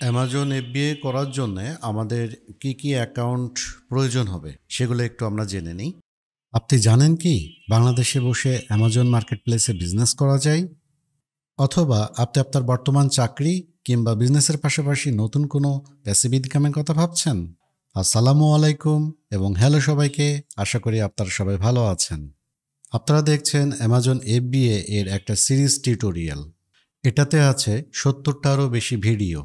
Amazon FBA করার জন্যে আমাদের কি অ্যাকাউন্ট প্রয়োজন হবে সেগুলো একটু আমরা জেনে নিই। আপনি জানেন কি বাংলাদেশে বসে অ্যামাজন মার্কেটপ্লেসে বিজনেস করা যায়? অথবা আপনি আপনার বর্তমান চাকরি কিংবা বিজনেসের পাশাপাশি নতুন কোনো প্যাসিভ ইনকামের কথা ভাবছেন? আসসালামু আলাইকুম এবং হ্যালো সবাইকে, আশা করি আপনারা সবাই ভালো আছেন। আপনারা দেখছেন অ্যামাজন FBA এর একটা সিরিজ টিউটোরিয়াল। এটাতে আছে ৭০টারও বেশি ভিডিও।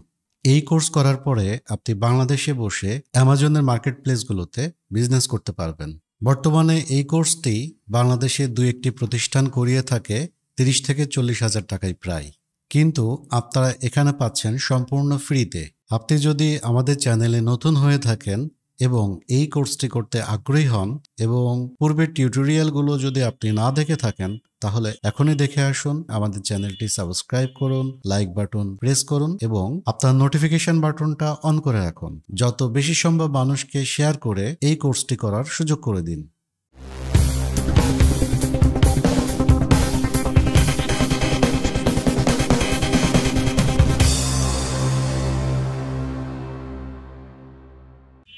এই কোর্স করার পরে আপনি বাংলাদেশে বসে অ্যামাজনের মার্কেট প্লেসগুলোতে বিজনেস করতে পারবেন। বর্তমানে এই কোর্সটি বাংলাদেশে দুই একটি প্রতিষ্ঠান করিয়ে থাকে ৩০ থেকে ৪০ হাজার টাকায় প্রায়। কিন্তু আপনারা এখানে পাচ্ছেন সম্পূর্ণ ফ্রিতে। আপনি যদি আমাদের চ্যানেলে নতুন হয়ে থাকেন এবং এই কোর্সটি করতে আগ্রহী হন এবং পূর্বের টিউটোরিয়ালগুলো যদি আপনি না দেখে থাকেন, তাহলে এখনই দেখে আসুন। আমাদের চ্যানেলটি সাবস্ক্রাইব করুন, লাইক বাটন প্রেস করুন এবং আপনার নোটিফিকেশন বাটনটা অন করে রাখুন। যত বেশি সম্ভব মানুষকে শেয়ার করে এই কোর্সটি করার সুযোগ করে দিন।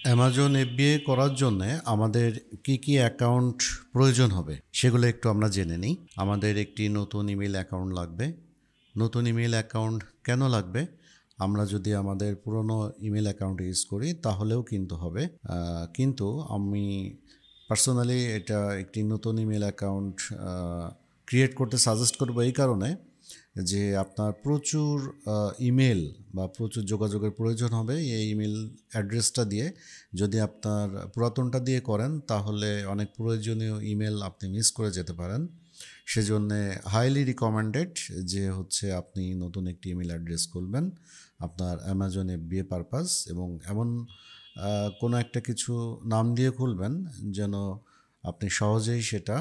অ্যামাজন FBA করার জন্যে আমাদের কি অ্যাকাউন্ট প্রয়োজন হবে সেগুলো একটু আমরা জেনে নিই। আমাদের একটি নতুন ইমেল অ্যাকাউন্ট লাগবে। নতুন ইমেল অ্যাকাউন্ট কেন লাগবে? আমরা যদি আমাদের পুরনো ইমেল অ্যাকাউন্ট ইউজ করি তাহলেও কিন্তু হবে, কিন্তু আমি পার্সোনালি এটা একটি নতুন ইমেল অ্যাকাউন্ট ক্রিয়েট করতে সাজেস্ট করবো এই কারণে যে আপনার প্রচুর ইমেল বা প্রচুর যোগাযোগের প্রয়োজন হবে। এই ইমেল অ্যাড্রেসটা দিয়ে যদি আপনার পুরাতনটা দিয়ে করেন তাহলে অনেক প্রয়োজনীয় ইমেল আপনি মিস করে যেতে পারেন। সেজন্যে হাইলি রিকমেন্ডেড যে হচ্ছে আপনি নতুন একটি ইমেল অ্যাড্রেস খুলবেন আপনার অ্যামাজন FBA পারপাস, এবং এমন কোনো একটা কিছু নাম দিয়ে খুলবেন যেন আপনি সহজেই সেটা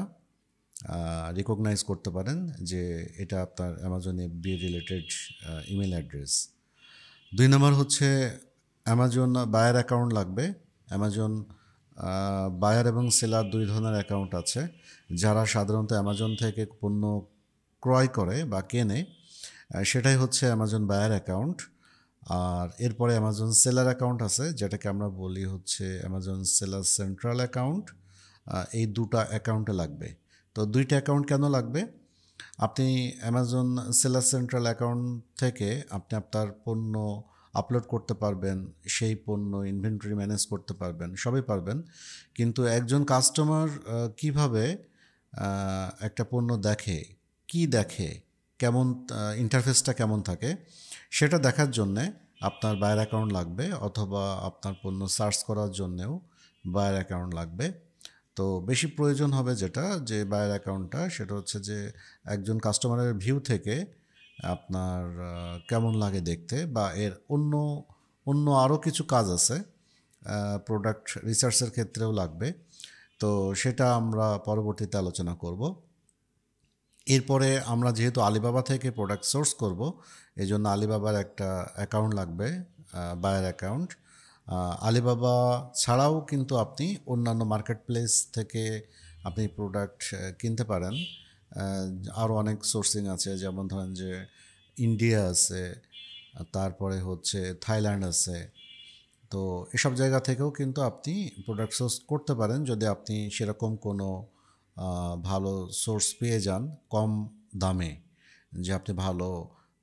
রিকগনাইজ করতে পারেন যে এটা আপনার Amazon FBA related email address. ২ নম্বর হচ্ছে অ্যামাজন বায়ার অ্যাকাউন্ট লাগবে। অ্যামাজন বায়ার এবং সেলার দুই ধরনের অ্যাকাউন্ট আছে। যারা সাধারণত অ্যামাজন থেকে পণ্য ক্রয় করে বা কেনে সেটাই হচ্ছে অ্যামাজন বায়ার অ্যাকাউন্ট। আর এরপরে অ্যামাজন সেলার অ্যাকাউন্ট আছে, যেটাকে আমরা বলি হচ্ছে অ্যামাজন সেলার সেন্ট্রাল অ্যাকাউন্ট। এই দুটো অ্যাকাউন্টে লাগবে। তো দুইটা অ্যাকাউন্ট কেন লাগবে? আপনি অ্যামাজন সেলার সেন্ট্রাল অ্যাকাউন্ট থেকে আপনি আপনার পণ্য আপলোড করতে পারবেন, সেই পণ্য ইনভেন্টরি ম্যানেজ করতে পারবেন, সবই পারবেন। কিন্তু একজন কাস্টমার কিভাবে একটা পণ্য দেখে, কি দেখে, কেমন ইন্টারফেসটা কেমন থাকে সেটা দেখার জন্যে আপনার বায়ার অ্যাকাউন্ট লাগবে, অথবা আপনার পণ্য সার্চ করার জন্যেও বায়ার অ্যাকাউন্ট লাগবে। তো বেশি প্রয়োজন হবে যেটা যে বায়ার অ্যাকাউন্টটা, সেটা হচ্ছে যে একজন কাস্টমারের ভিউ থেকে আপনার কেমন লাগে দেখতে, বা এর অন্য আরও কিছু কাজ আছে, প্রোডাক্ট রিসার্চের ক্ষেত্রেও লাগবে। তো সেটা আমরা পরবর্তীতে আলোচনা করব। এরপরে আমরা যেহেতু আলিবাবা থেকে প্রোডাক্ট সোর্স করব, এই জন্য আলিবাবার একটা অ্যাকাউন্ট লাগবে, বায়ার অ্যাকাউন্ট। আলিবাবা ছাড়াও কিন্তু আপনি অন্যান্য মার্কেট প্লেস থেকে আপনি প্রোডাক্ট কিনতে পারেন। আরও অনেক সোর্সিং আছে, যেমন ধরেন যে ইন্ডিয়া আছে, তারপরে হচ্ছে থাইল্যান্ড আছে। তো এসব জায়গা থেকেও কিন্তু আপনি প্রোডাক্ট সোর্স করতে পারেন যদি আপনি সেরকম কোনো ভালো সোর্স পেয়ে যান কম দামে, যে আপনি ভালো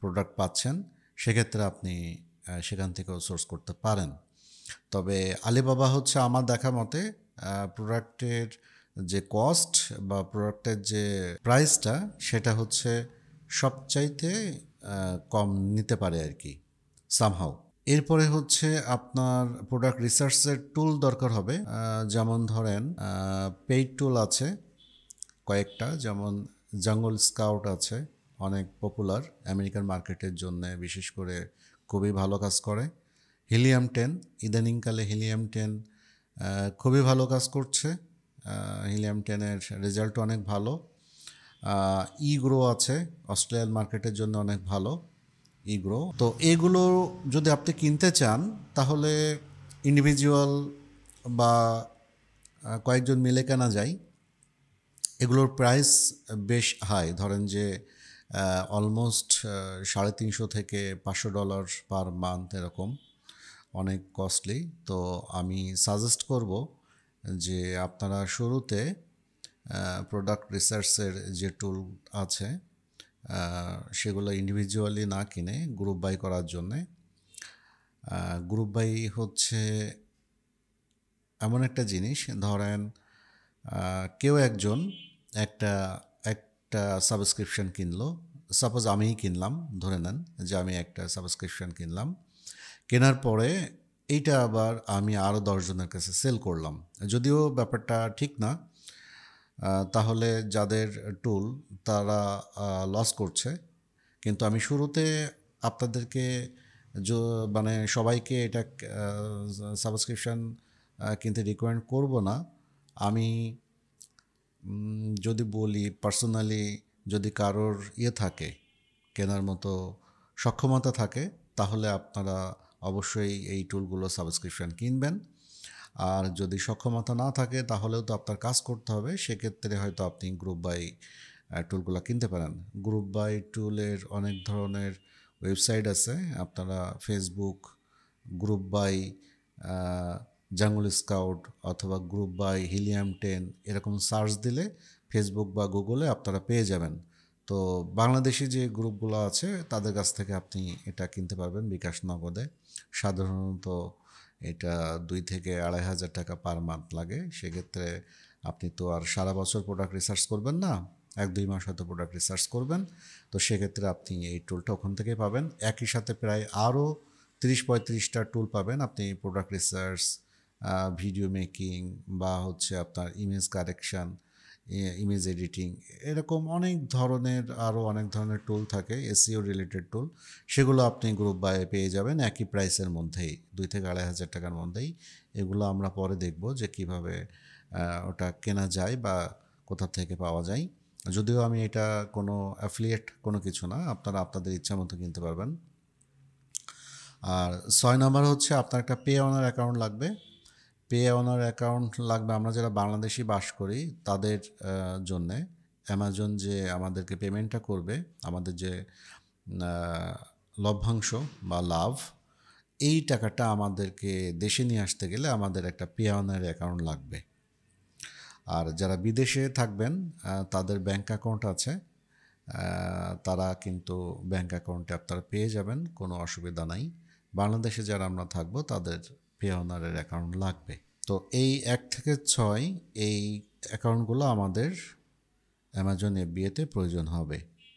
প্রোডাক্ট পাচ্ছেন, সেক্ষেত্রে আপনি সেখান থেকেও সোর্স করতে পারেন। তবে আলিবাবা হচ্ছে আমার দেখা মতে প্রোডাক্টের যে কস্ট বা প্রোডাক্টের যে প্রাইসটা, সেটা হচ্ছে সবচাইতে কম নিতে পারে আর কি, সামহাও। এরপরে হচ্ছে আপনার প্রোডাক্ট রিসার্চের টুল দরকার হবে। যেমন ধরেন পেইড টুল আছে কয়েকটা, যেমন জঙ্গল স্কাউট আছে, অনেক পপুলার আমেরিকান মার্কেটের জন্য বিশেষ করে খুবই ভালো কাজ করে। হিলিয়াম 10, ইদানিংকালে হিলিয়াম 10 খুবই ভালো কাজ করছে। হিলিয়াম 10-এর রেজাল্ট অনেক ভালো। ইগ্রো আছে, অস্ট্রেলিয়ান মার্কেটের জন্য অনেক ভালো ইগ্রো। তো এগুলো যদি আপনি কিনতে চান তাহলে ইন্ডিভিজুয়াল বা কয়েকজন মিলে কেনা যায়। এগুলোর প্রাইস বেশ হাই। ধরেন যে অলমোস্ট $350 থেকে $500 পার মান্থ, এরকম অনেক কস্টলি। তো আমি সাজেস্ট করব যে আপনারা শুরুতে প্রোডাক্ট রিসার্চের যে টুল আছে সেগুলো ইন্ডিভিজুয়ালি না কিনে গ্রুপ বাই করার জন্যে। গ্রুপ বাই হচ্ছে এমন একটা জিনিস, ধরেন কেউ একজন একটা একটা সাবস্ক্রিপশন কিনলো, সাপোজ আমিই কিনলাম, ধরে নেন যে আমি একটা সাবস্ক্রিপশন কিনলাম, কেনার পরে এইটা আবার আমি আরও 10 জনের কাছে সেল করলাম। যদিও ব্যাপারটা ঠিক না, তাহলে যাদের টুল তারা লস করছে, কিন্তু আমি শুরুতে আপনাদেরকে মানে সবাইকে এটা সাবস্ক্রিপশন কিনতে রিকমেন্ড করব না। আমি যদি বলি পার্সোনালি, যদি কারোর থাকে কেনার মতো সক্ষমতা থাকে, তাহলে আপনারা অবশ্যই এই টুলগুলো সাবস্ক্রিপশন কিনবেন। আর যদি সক্ষমতা না থাকে তাহলেও তো আপনার কাজ করতে হবে, সেক্ষেত্রে হয়তো আপনি গ্রুপ বাই টুলগুলো কিনতে পারেন। গ্রুপ বাই টুলের অনেক ধরনের ওয়েবসাইট আছে, আপনারা Facebook group by Jungle Scout অথবা গ্রুপ বাই হিলিয়াম 10 এরকম সার্চ দিলে ফেসবুক বা গুগলে আপনারা পেয়ে যাবেন। তো বাংলাদেশি যে গ্রুপগুলো আছে তাদের কাছ থেকে আপনি এটা কিনতে পারবেন বিকাশ নগদে। সাধারণত এটা 2 থেকে 2,500 টাকা পার মান্থ লাগে। সেক্ষেত্রে আপনি তো আর সারা বছর প্রোডাক্ট রিসার্চ করবেন না, 1-2 মাস হয়তো প্রোডাক্ট রিসার্চ করবেন। তো সেক্ষেত্রে আপনি এই টুলটা ওখান থেকে পাবেন। একই সাথে প্রায় আরও 30-35টা টুল পাবেন আপনি প্রোডাক্ট রিসার্চ, ভিডিও মেকিং, বা হচ্ছে আপনার ইমেজ কারেকশান, ইমেজ এডিটিং, এরকম অনেক ধরনের টুল থাকে, এসইও রিলেটেড টুল। সেগুলো আপনি গ্রুপ বাই পেয়ে যাবেন একই প্রাইসের মধ্যেই, 2 থেকে 2,500 টাকার মধ্যেই। এগুলো আমরা পরে দেখব যে কিভাবে ওটা কেনা যায় বা কোথা থেকে পাওয়া যায়। যদিও আমি এটা কোনো অ্যাফিলিয়েট কোনো কিছু না, আপনারা আপনাদের ইচ্ছা মতো কিনতে পারবেন। আর 6 নাম্বার হচ্ছে আপনার একটা পে অনার অ্যাকাউন্ট লাগবে। পে অনার অ্যাকাউন্ট লাগবে আমরা যারা বাংলাদেশি বাস করি তাদের জন্যে। অ্যামাজন যে আমাদেরকে পেমেন্টটা করবে, আমাদের যে লভ্যাংশ বা লাভ, এই টাকাটা আমাদেরকে দেশে নিয়ে আসতে গেলে আমাদের একটা পে অনার অ্যাকাউন্ট লাগবে। আর যারা বিদেশে থাকবেন তাদের ব্যাংক অ্যাকাউন্ট আছে, তারা কিন্তু ব্যাংক অ্যাকাউন্টে আপনারা পেয়ে যাবেন, কোনো অসুবিধা নাই। বাংলাদেশে যারা আমরা থাকবো তাদের পে অনারের অ্যাকাউন্ট লাগবে। তো এই 1 থেকে 6 এই অ্যাকাউন্টগুলো আমাদের অ্যামাজন FBA তে প্রয়োজন হবে।